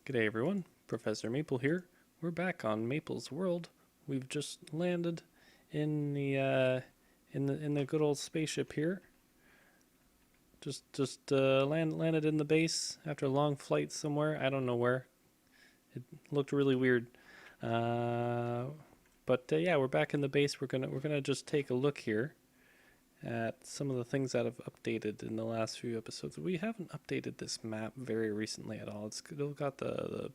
G'day everyone, Professor Maple here. We're back on Maple's World. We've just landed in the good old spaceship here. Landed in the base after a long flight somewhere. I don't know where. It looked really weird. Uh, but yeah, we're back in the base. We're gonna just take a look here at some of the things that have updated in the last few episodes. We haven't updated this map very recently at all. It's still got the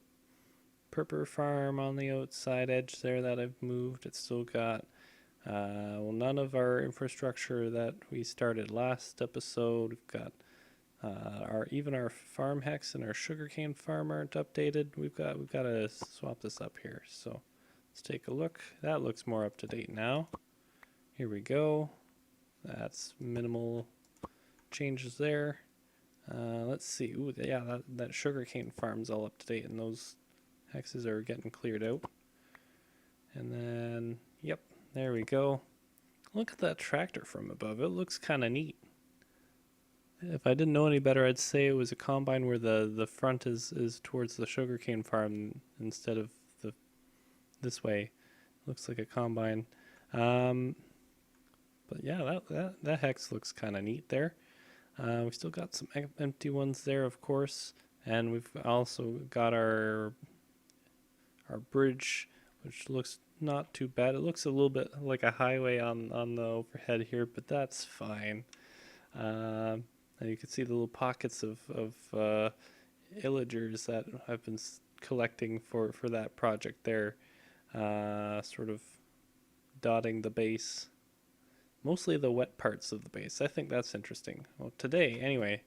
Purper Farm on the outside edge there that I've moved. It's still got none of our infrastructure that we started last episode. We've got our farm hex and our sugarcane farm aren't updated. We've got to swap this up here. So let's take a look. That looks more up to date now. Here we go. That's minimal changes there. Let's see. Ooh, yeah, that sugarcane farm's all up to date, and those hexes are getting cleared out. And then, yep, there we go. Look at that tractor from above. It looks kind of neat. If I didn't know any better, I'd say it was a combine where the front is towards the sugarcane farm instead of this way. Looks like a combine. But yeah, that hex looks kind of neat there. We still got some empty ones there, of course, and we've also got our bridge, which looks not too bad. It looks a little bit like a highway on the overhead here, but that's fine. And you can see the little pockets of illagers that I've been collecting for that project there, sort of dotting the base. Mostly the wet parts of the base. I think that's interesting. Well, today, anyway,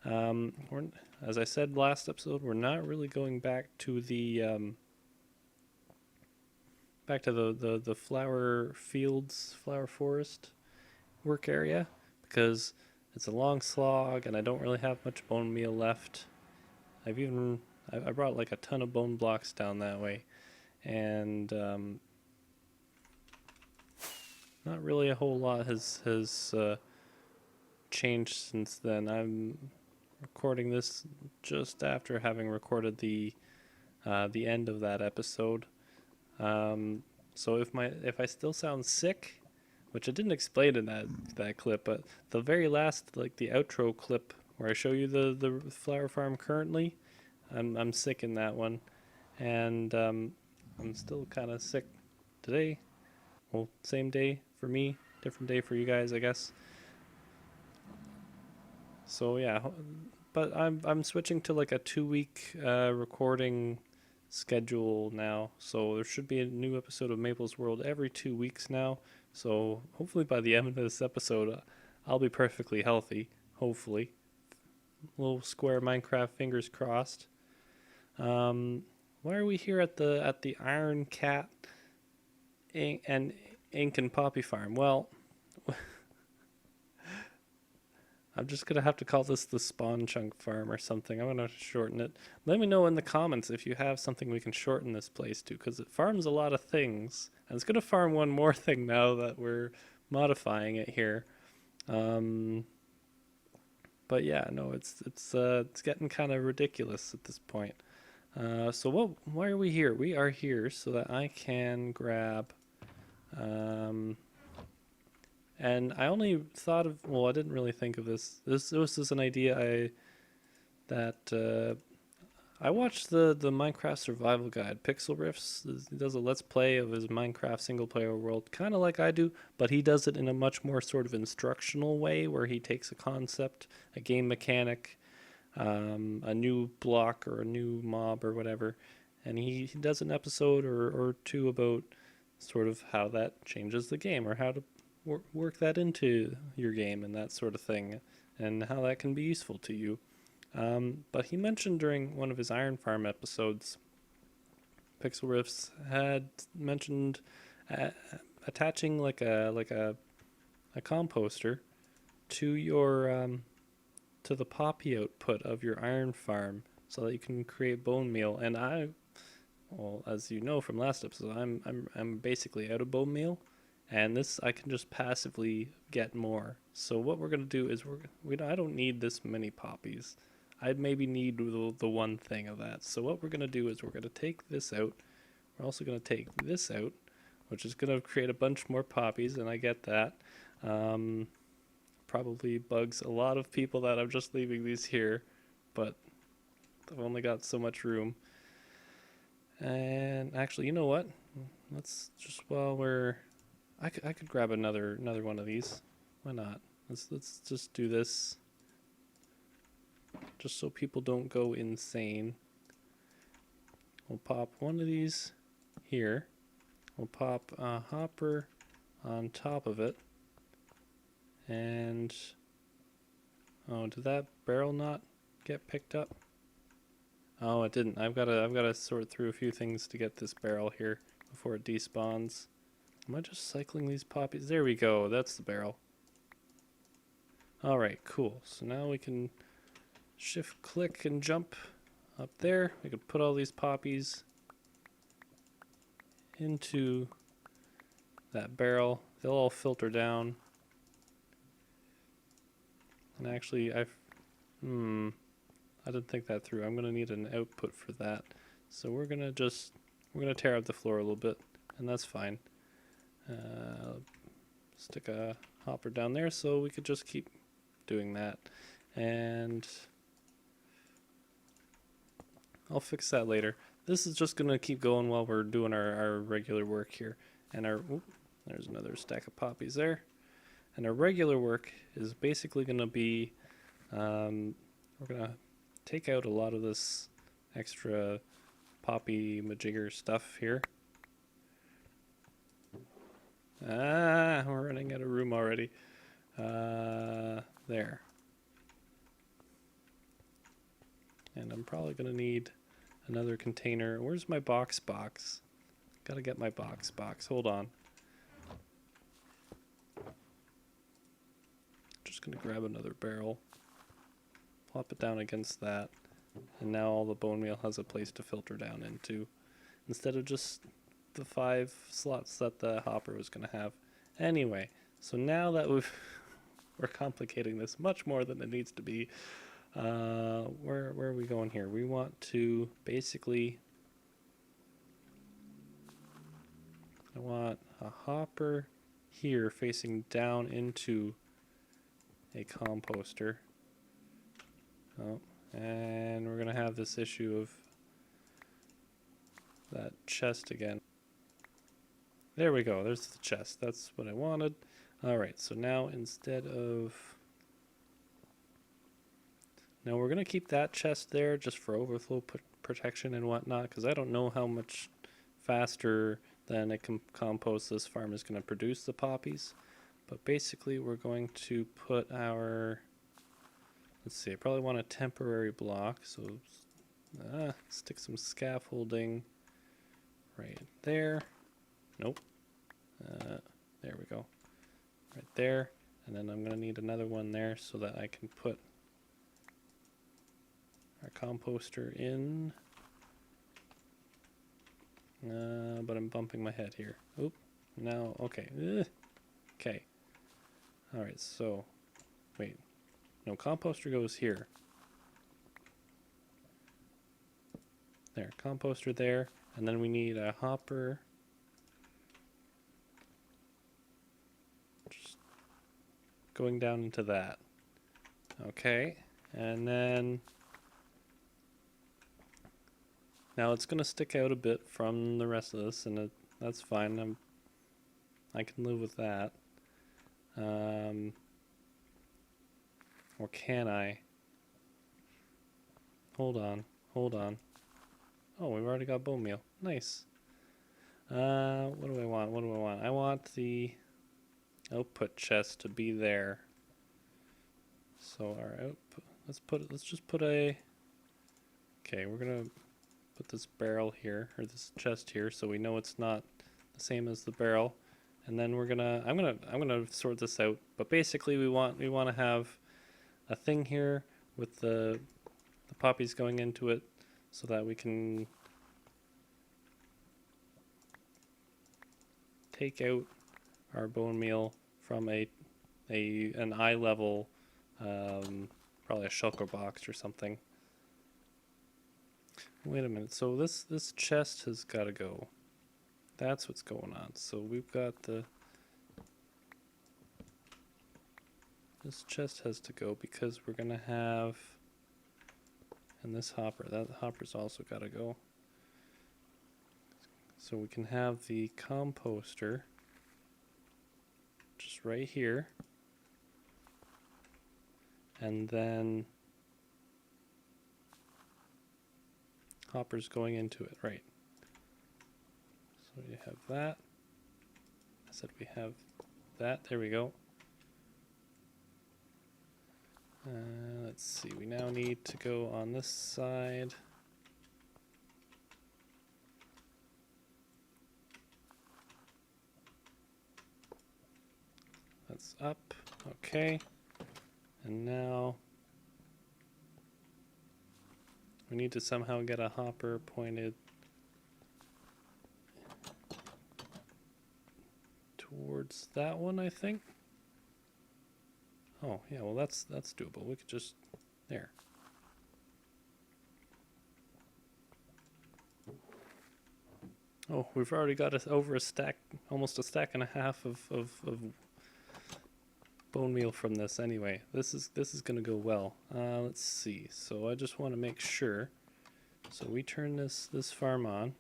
as I said last episode, we're not really going back to the flower fields, flower forest work area, because it's a long slog and I don't really have much bone meal left. I brought like a ton of bone blocks down that way, and not really a whole lot has changed since then. I'm recording this just after having recorded the end of that episode. So if I still sound sick, which I didn't explain in that clip, but the very last, like the outro clip where I show you the flower farm currently, I'm sick in that one, and I'm still kind of sick today. Well, same day for me, different day for you guys, I guess. So yeah, but I'm switching to like a 2 week recording schedule now. So there should be a new episode of Maple's World every 2 weeks now. So hopefully by the end of this episode, I'll be perfectly healthy. Hopefully, little square Minecraft fingers crossed. Why are we here at the Iron Cat and Ink and Poppy Farm? Well, I'm just going to have to call this the Spawn Chunk Farm or something. I'm going to shorten it. Let me know in the comments if you have something we can shorten this place to, because it farms a lot of things. And it's going to farm one more thing now that we're modifying it here. But yeah, no, it's getting kind of ridiculous at this point. Why are we here? We are here so that I can grab... and I only thought of, well, I didn't really think of this. This was an idea I watched the Minecraft survival guide. Pixel Riffs, he does a let's play of his Minecraft single player world, kind of like I do, but he does it in a much more sort of instructional way, where he takes a concept, a game mechanic, a new block or a new mob or whatever, and he does an episode or two about sort of how that changes the game, or how to work that into your game and that sort of thing, and how that can be useful to you. But he mentioned during one of his Iron Farm episodes, Pixel Riffs had mentioned attaching like a composter to your to the poppy output of your iron farm, so that you can create bone meal. And well, as you know from last episode, I'm basically out of bone meal, and this I can just passively get more. So what we're gonna do is I don't need this many poppies. I'd maybe need the one thing of that. So what we're going to do is we're going to take this out. We're also going to take this out, which is going to create a bunch more poppies, and I get that. Probably bugs a lot of people that I'm just leaving these here, but I've only got so much room. And actually, you know what? Let's just while we're, I could grab another one of these. Why not? Let's just do this, just so people don't go insane. We'll pop one of these here. We'll pop a hopper on top of it. And oh, did that barrel not get picked up? Oh, it didn't. I've gotta sort through a few things to get this barrel here before it despawns. Am I just cycling these poppies? There we go. That's the barrel. All right, cool. So now we can shift click and jump up there. We could put all these poppies into that barrel. They'll all filter down. And actually, I didn't think that through. I'm gonna need an output for that. So we're gonna tear up the floor a little bit, and that's fine. Stick a hopper down there so we could just keep doing that. And I'll fix that later. This is just gonna keep going while we're doing our regular work here. And there's another stack of poppies there. And our regular work is basically gonna be, we're gonna take out a lot of this extra poppy majigger stuff here. We're running out of room already. There. And I'm probably gonna need another container. Where's my box? Gotta get my box. Hold on. Just gonna grab another barrel. Plop it down against that. And now all the bone meal has a place to filter down into, instead of just the 5 slots that the hopper was going to have. Anyway, so now that we're complicating this much more than it needs to be, where are we going here? We want to basically, I want a hopper here facing down into a composter. Oh, and we're gonna have this issue of that chest again. There we go, there's the chest. That's what I wanted. Alright, so now instead of... Now we're gonna keep that chest there just for overflow protection and whatnot, because I don't know how much faster than a compost this farm is gonna produce the poppies. But basically we're going to put our... Let's see, I probably want a temporary block, so stick some scaffolding right there. Nope. There we go. Right there. And then I'm going to need another one there so that I can put our composter in. But I'm bumping my head here. Oop. Now, okay. Okay. Alright, so, wait. No, composter goes here. There, composter there. And then we need a hopper. Just going down into that. Okay. And then... Now it's going to stick out a bit from the rest of this, and that's fine. I can live with that. Or can I? Hold on. Oh, we've already got bone meal. Nice. What do I want? I want the output chest to be there. So our output, let's just put a... Okay, we're gonna put this barrel here, or this chest here, so we know it's not the same as the barrel. And then I'm gonna sort this out. But basically we want to have a thing here with the poppies going into it, so that we can take out our bone meal from an eye level, probably a shulker box or something. Wait a minute. So this chest has got to go. That's what's going on. So we've got this chest has to go because we're gonna have, and this hopper. That hopper's also got to go. So we can have the composter just right here, and then hopper's going into it, right? So you have that. I said we have that. There we go. Let's see. We now need to go on this side. That's up. Okay. And now we need to somehow get a hopper pointed towards that one, I think. Oh, yeah, well that's doable. We could just there. Oh, we've already got over a stack, almost a stack and a half of bone meal from this anyway. This is gonna go well. Let's see. So I just want to make sure. So we turn this farm on.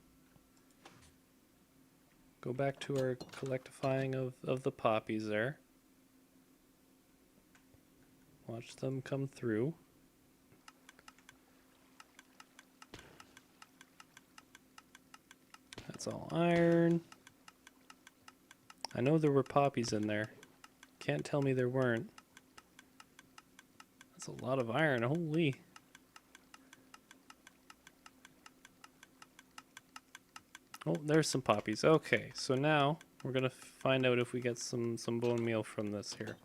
Go back to our collectifying of the poppies there. Watch them come through. That's all iron. I know there were poppies in there. Can't tell me there weren't. That's a lot of iron, holy. Oh, there's some poppies. Okay, so now we're gonna find out if we get some bone meal from this here.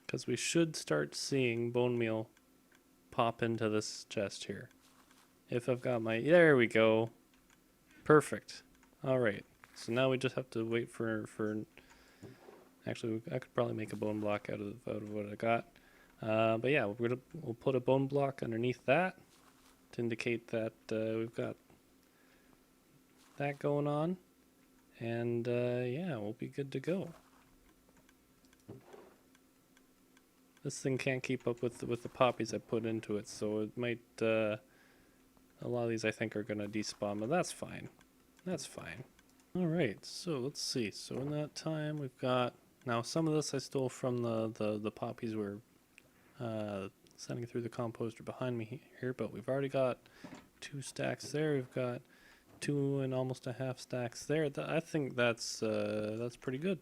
Because we should start seeing bone meal pop into this chest here. If I've got my... There we go. Perfect. Alright. So now we just have to wait for actually, I could probably make a bone block out of what I got. But yeah, we'll put a bone block underneath that to indicate that we've got that going on. And yeah, we'll be good to go. This thing can't keep up with the poppies I put into it, so it might, a lot of these I think are gonna despawn, but that's fine. That's fine. Alright, so let's see. So in that time we've got, now some of this I stole from the poppies we're sending through the composter behind me here, but we've already got 2 stacks there. We've got 2 and almost a half stacks there. I think that's pretty good.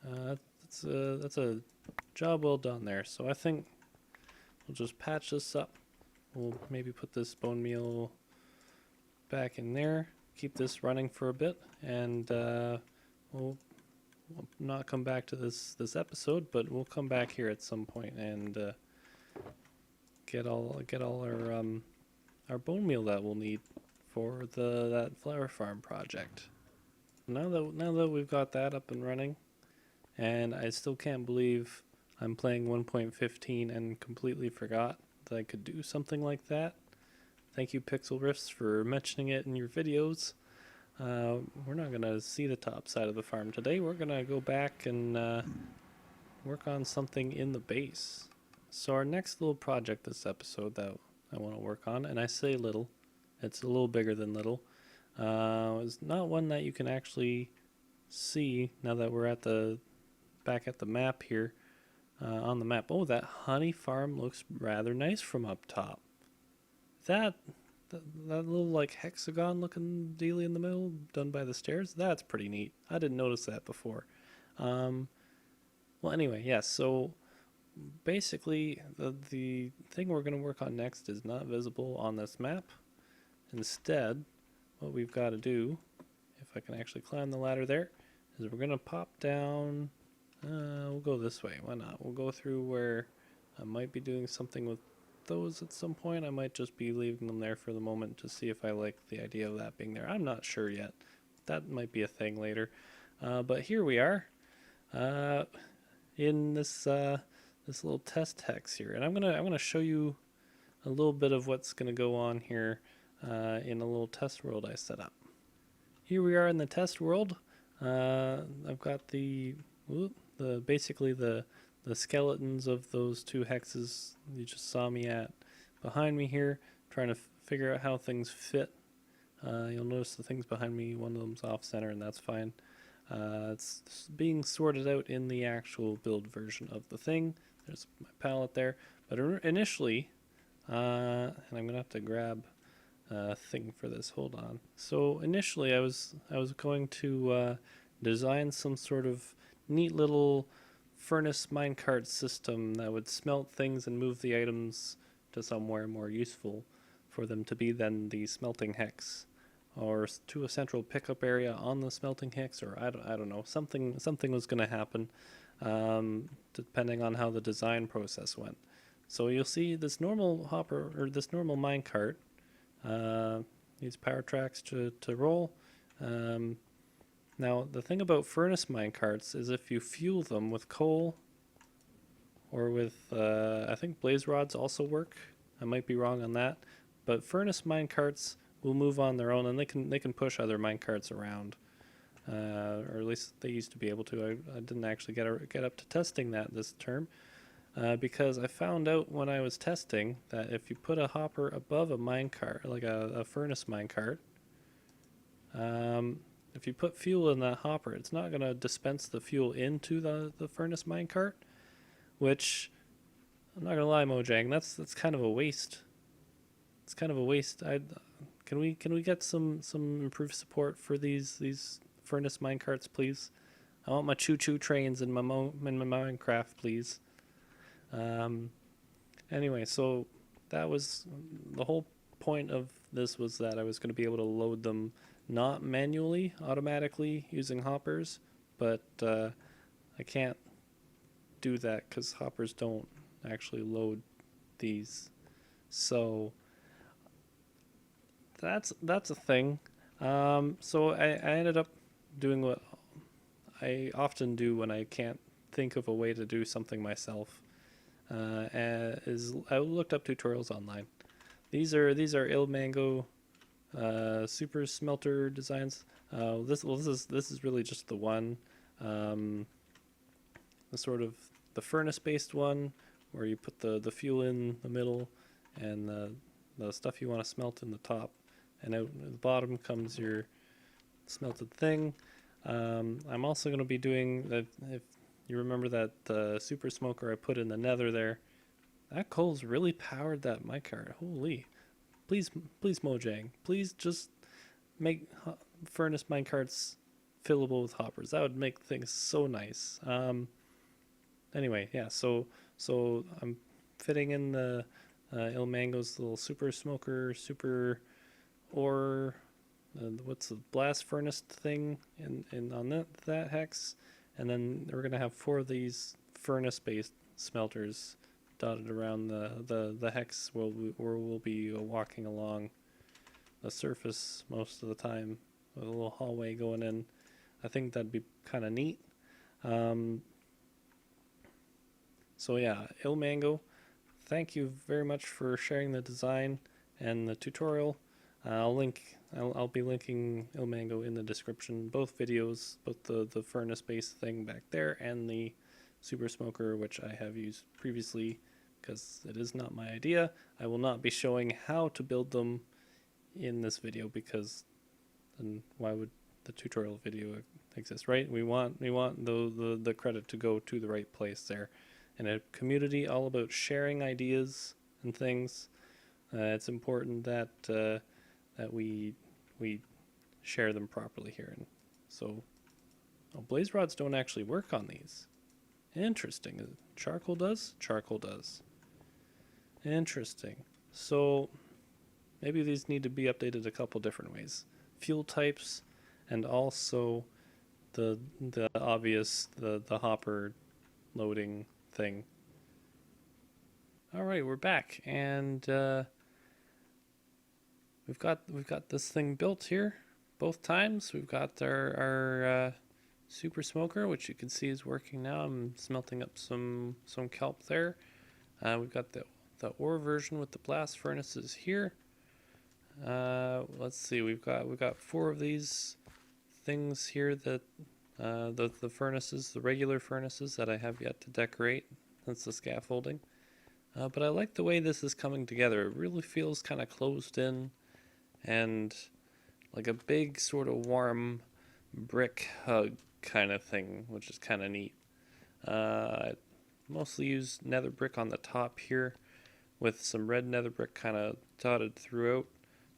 That's a job well done there. So I think we'll just patch this up. We'll maybe put this bone meal back in there, keep this running for a bit, and we'll not come back to this episode, but we'll come back here at some point and get all our bone meal that we'll need for that flower farm project. Now that we've got that up and running, and I still can't believe I'm playing 1.15 and completely forgot that I could do something like that. Thank you, Pixel Rifts, for mentioning it in your videos. We're not going to see the top side of the farm today. We're going to go back and work on something in the base. So our next little project this episode that I want to work on, and I say little, it's a little bigger than little, is not one that you can actually see now that we're at back at the map here. On the map. Oh, that honey farm looks rather nice from up top. That little like hexagon looking dealie in the middle done by the stairs, that's pretty neat. I didn't notice that before. Well, anyway, yeah, so basically the thing we're going to work on next is not visible on this map. Instead, what we've got to do, if I can actually climb the ladder there, is we're going to pop down. We'll go this way. Why not? We'll go through where I might be doing something with those at some point. I might just be leaving them there for the moment to see if I like the idea of that being there. I'm not sure yet. that might be a thing later. But here we are in this little test hex here, and I'm gonna show you a little bit of what's gonna go on here in a little test world I set up. Here we are in the test world. I've got basically the skeletons of those two hexes you just saw me at behind me here, trying to figure out how things fit. You'll notice the things behind me, one of them's off center, and that's fine. It's being sorted out in the actual build version of the thing. There's my palette there, but initially, and I'm gonna have to grab a thing for this. Hold on. So initially, I was going to design some sort of neat little furnace minecart system that would smelt things and move the items to somewhere more useful for them to be then the smelting hex, or to a central pickup area on the smelting hex, or I don't know, something was going to happen depending on how the design process went. So you'll see this normal hopper, or this normal minecart, needs power tracks to roll. Now the thing about furnace minecarts is if you fuel them with coal or with I think blaze rods also work. I might be wrong on that, but furnace minecarts will move on their own, and they can push other minecarts around, or at least they used to be able to. I didn't actually get up to testing that this term, because I found out when I was testing that if you put a hopper above a minecart, like a furnace minecart, if you put fuel in that hopper, it's not going to dispense the fuel into the furnace minecart, which, I'm not gonna lie, Mojang, that's kind of a waste. It's kind of a waste. Can we get some improved support for these furnace minecarts, please? I want my choo-choo trains in my Minecraft, please. Anyway, so that was the whole point of this, was that I was going to be able to load them not manually, automatically using hoppers, but I can't do that because hoppers don't actually load these. So that's a thing. So I ended up doing what I often do when I can't think of a way to do something myself. Is I looked up tutorials online. These are Ilmango super smelter designs. This is really just the one, the sort of the furnace based one, where you put the fuel in the middle and the stuff you want to smelt in the top, and out at the bottom comes your smelted thing. I'm also going to be doing that. If you remember that super smoker I put in the nether there, that coal's really powered that minecart. Holy. Please Mojang, please just make furnace minecarts fillable with hoppers. That would make things so nice. Anyway, yeah, so I'm fitting in the Ilmango's little super smoker, super ore, what's the blast furnace thing in on that hex, and then we're gonna have 4 of these furnace-based smelters dotted around the hex where we'll be walking along the surface most of the time with a little hallway going in. I think that'd be kind of neat. So yeah, Ilmango, thank you very much for sharing the design and the tutorial. I'll be linking Ilmango in the description, both videos, both the furnace based thing back there and the super smoker, which I have used previously, because it is not my idea. I will not be showing how to build them in this video, because then why would the tutorial video exist, right? We want the credit to go to the right place there. In a community all about sharing ideas and things, it's important that that we share them properly here. And so, blaze rods don't actually work on these. Interesting. Charcoal does? Charcoal does. Interesting. So maybe these need to be updated a couple different ways. Fuel types, and also the obvious the hopper loading thing. All right, we're back, and we've got this thing built here. both times. We've got our super smoker, which you can see is working now. I'm smelting up some kelp there. We've got the ore version with the blast furnaces here. Let's see, we've got 4 of these things here that the furnaces, the regular furnaces that I have yet to decorate. That's the scaffolding. But I like the way this is coming together. It really feels kind of closed in and like a big sort of warm brick hug kind of thing, which is kind of neat. I mostly use nether brick on the top here with some red nether brick kind of dotted throughout.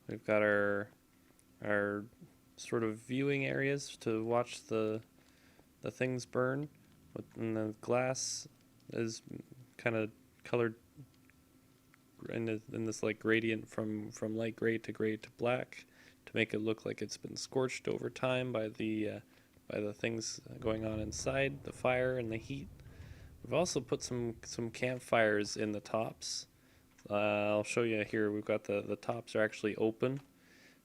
We've got our sort of viewing areas to watch the things burn, and the glass is kind of colored in this like gradient from light gray to black to make it look like it's been scorched over time by the things going on inside, the fire and the heat. We've also put some campfires in the tops. I'll show you here. We've got the tops are actually open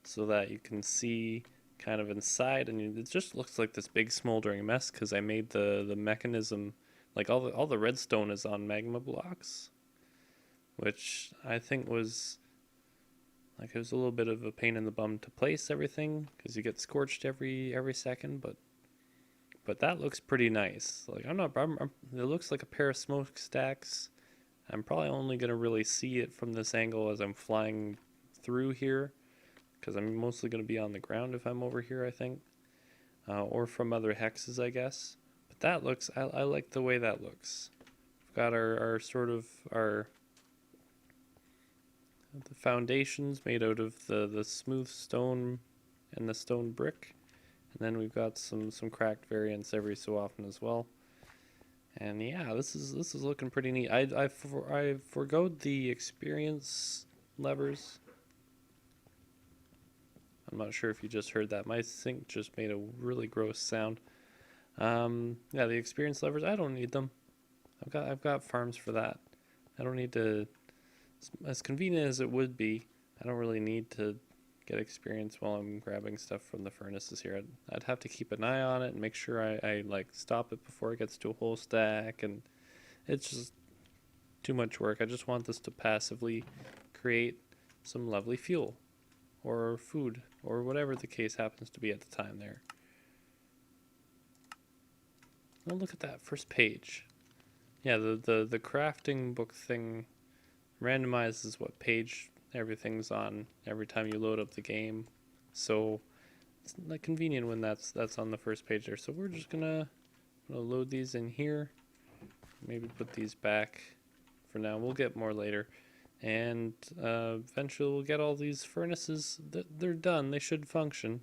so that you can see kind of inside, and it just looks like this big smoldering mess because I made the mechanism, like all the redstone is on magma blocks, which I think was like, it was a little bit of a pain in the bum to place everything because you get scorched every second, but that looks pretty nice. Like it looks like a pair of smokestacks. I'm probably only gonna really see it from this angle as I'm flying through here, because I'm mostly gonna be on the ground if I'm over here, I think, or from other hexes, I guess. But that looks, I like the way that looks. We've got our sort of the foundations made out of the smooth stone and the stone brick, and then we've got some cracked variants every so often as well. And yeah, this is looking pretty neat. I forgoed the experience levers. I'm not sure if you just heard that. My sink just made a really gross sound. Yeah, the experience levers, I don't need them. I've got farms for that. I don't need to, as convenient as it would be, I don't really need to get experience while I'm grabbing stuff from the furnaces here. I'd have to keep an eye on it and make sure I like stop it before it gets to a whole stack, and it's just too much work. I just want this to passively create some lovely fuel or food or whatever the case happens to be at the time there. Oh, look at that first page. Yeah, the crafting book thing randomizes what page everything's on every time you load up the game, so it's like convenient when that's on the first page there. So we're just gonna load these in here, maybe put these back for now. We'll get more later, and eventually we'll get all these furnaces. They're done, they should function,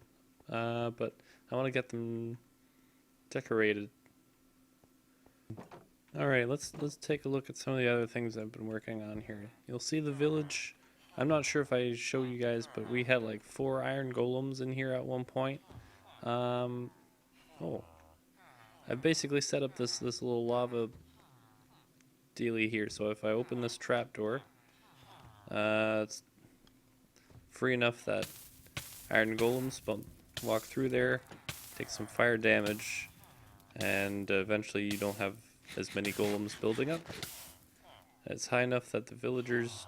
but I want to get them decorated. Alright, let's take a look at some of the other things I've been working on here. You'll see the village. I'm not sure if I showed you guys, but we had like 4 iron golems in here at one point. Oh, I've basically set up this little lava dealy here. So if I open this trapdoor, it's free enough that iron golems walk through there, take some fire damage, and eventually you don't have as many golems building up. It's high enough that the villagers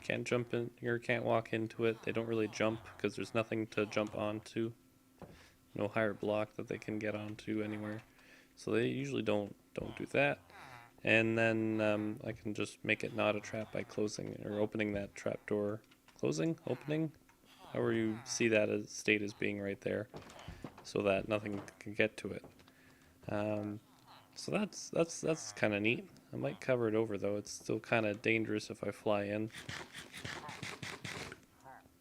can't jump in or can't walk into it. They don't really jump because there's nothing to jump onto. No higher block that they can get onto anywhere. So they usually don't do that. And then I can just make it not a trap by closing or opening that trap door. Closing, opening, however you see that as state as being right there, so that nothing can get to it. So that's kind of neat. I might cover it over though. It's still kind of dangerous if I fly in.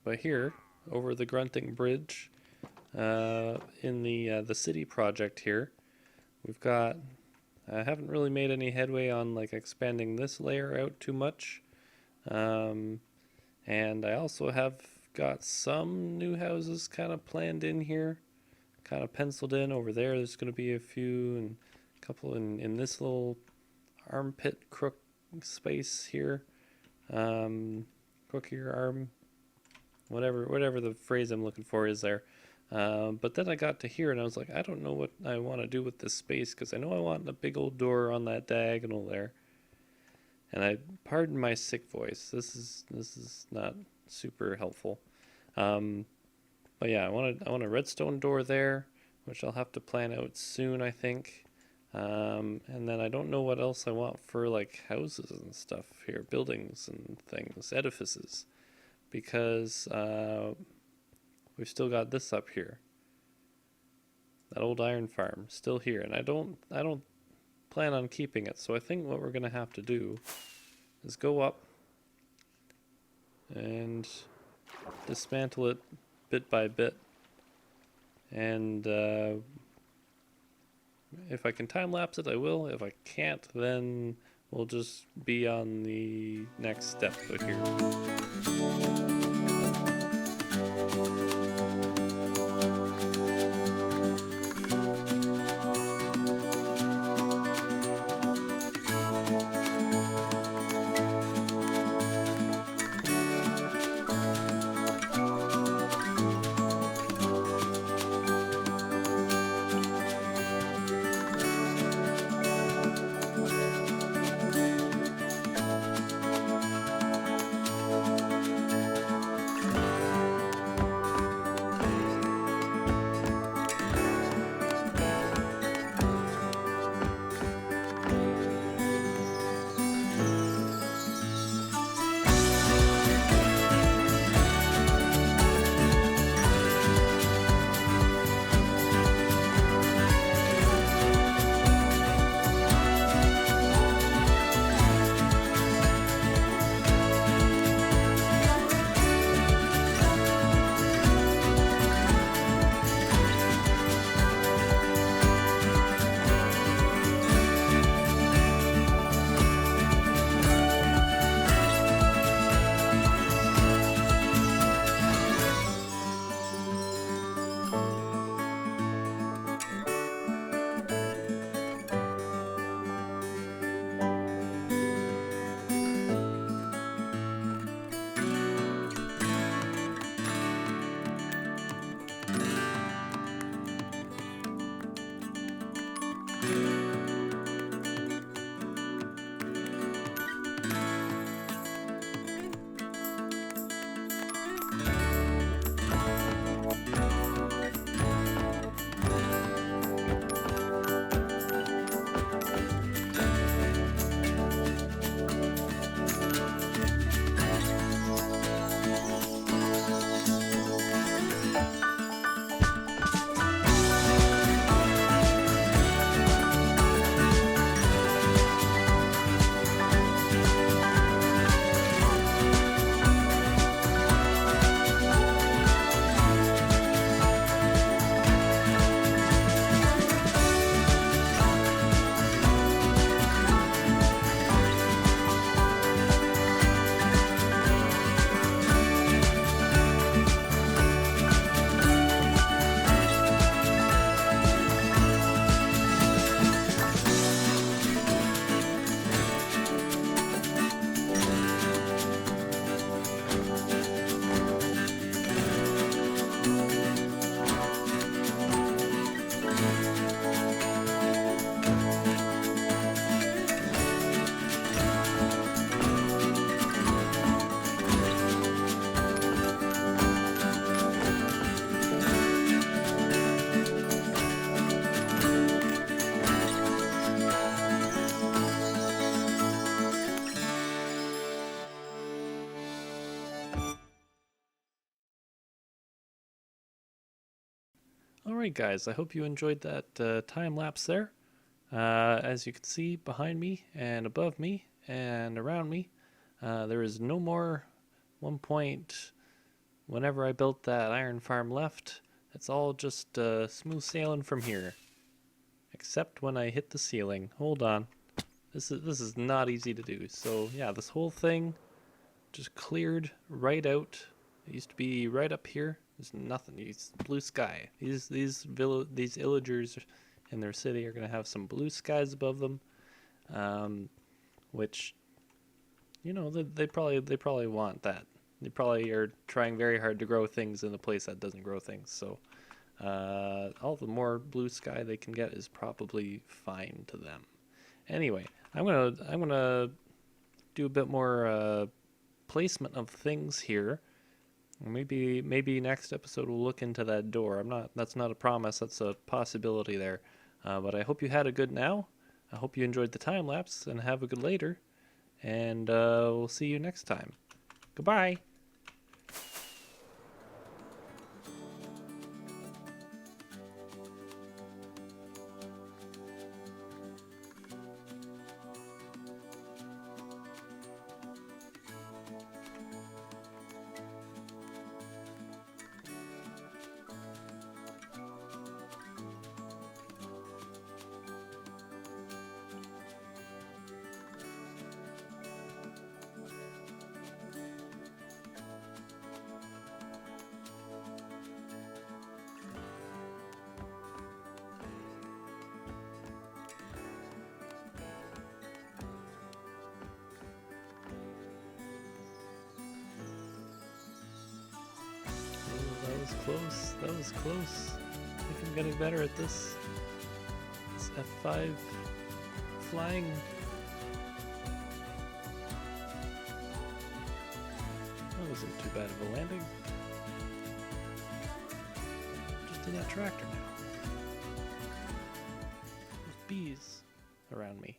But here, over the Grunting Bridge, in the city project here, we've got. I haven't really made any headway on like expanding this layer out too much, and I also have got some new houses kind of planned in here, kind of penciled in over there. There's going to be a few and a couple in this little armpit crook space here, crook your arm whatever the phrase I'm looking for is there. But then I got to here and I was like, I don't know what I want to do with this space because I know I want a big old door on that diagonal there. And I pardon my sick voice. This is not super helpful. Um, but yeah, I want a redstone door there, which I'll have to plan out soon, I think. And then I don't know what else I want for like houses and stuff here, buildings and things, edifices, because we've still got this up here. That old iron farm still here, and I don't plan on keeping it. So I think what we're gonna have to do is go up and dismantle it bit by bit, and if I can time lapse it, I will. If I can't, then we'll just be on the next step here. Alright guys, I hope you enjoyed that time lapse there. As you can see behind me and above me and around me, there is no more 1 point whenever I built that iron farm left. It's all just smooth sailing from here. Except when I hit the ceiling. Hold on. This is not easy to do. So yeah, this whole thing just cleared right out. It used to be right up here. There's nothing. It's blue sky. These villagers in their city are gonna have some blue skies above them, which, you know, they probably want that. They probably are trying very hard to grow things in a place that doesn't grow things. So all the more blue sky they can get is probably fine to them. Anyway, I'm gonna do a bit more placement of things here. Maybe next episode we'll look into that door. That's not a promise. That's a possibility there. But I hope you had a good now. I hope you enjoyed the time lapse and have a good later. And we'll see you next time. Goodbye. That was close. That was close. I think I'm getting better at this. This F5 flying. That wasn't too bad of a landing. Just in that tractor now. There's bees around me.